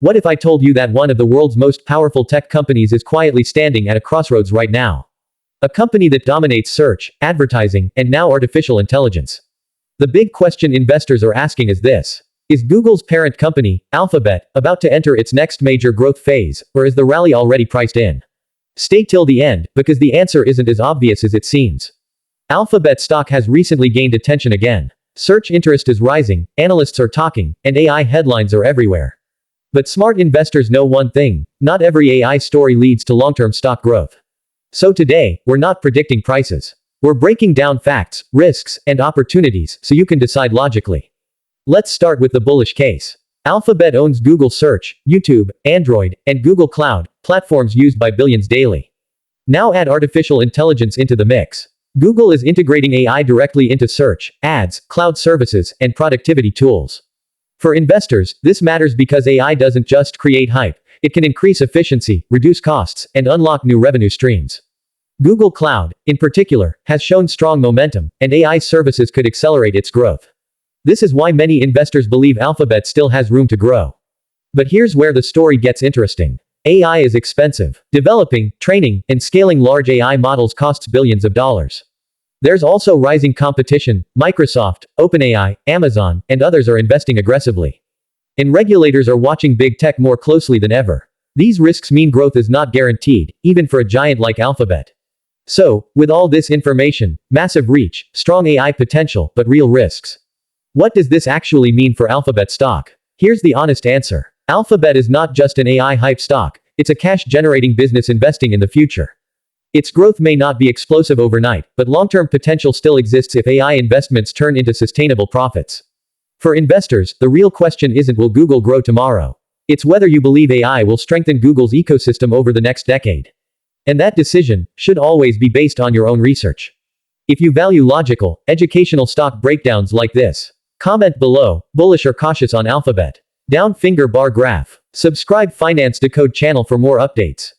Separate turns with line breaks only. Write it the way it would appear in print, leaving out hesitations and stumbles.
What if I told you that one of the world's most powerful tech companies is quietly standing at a crossroads right now? A company that dominates search, advertising, and now artificial intelligence. The big question investors are asking is this. Is Google's parent company, Alphabet, about to enter its next major growth phase, or is the rally already priced in? Stay till the end, because the answer isn't as obvious as it seems. Alphabet stock has recently gained attention again. Search interest is rising, analysts are talking, and AI headlines are everywhere. But smart investors know one thing: not every AI story leads to long-term stock growth. So today, we're not predicting prices. We're breaking down facts, risks, and opportunities so you can decide logically. Let's start with the bullish case. Alphabet owns Google Search, YouTube, Android, and Google Cloud, platforms used by billions daily. Now add artificial intelligence into the mix. Google is integrating AI directly into search, ads, cloud services, and productivity tools. For investors, this matters because AI doesn't just create hype, it can increase efficiency, reduce costs, and unlock new revenue streams. Google Cloud, in particular, has shown strong momentum, and AI services could accelerate its growth. This is why many investors believe Alphabet still has room to grow. But here's where the story gets interesting. AI is expensive. Developing, training, and scaling large AI models costs billions of dollars. There's also rising competition. Microsoft, OpenAI, Amazon, and others are investing aggressively. And regulators are watching big tech more closely than ever. These risks mean growth is not guaranteed, even for a giant like Alphabet. So, with all this information, massive reach, strong AI potential, but real risks. What does this actually mean for Alphabet stock? Here's the honest answer. Alphabet is not just an AI hype stock, it's a cash-generating business investing in the future. Its growth may not be explosive overnight, but long-term potential still exists if AI investments turn into sustainable profits. For investors, the real question isn't will Google grow tomorrow? It's whether you believe AI will strengthen Google's ecosystem over the next decade. And that decision should always be based on your own research. If you value logical, educational stock breakdowns like this, comment below, bullish or cautious on Alphabet. Down finger bar graph. Subscribe Finance Decode channel for more updates.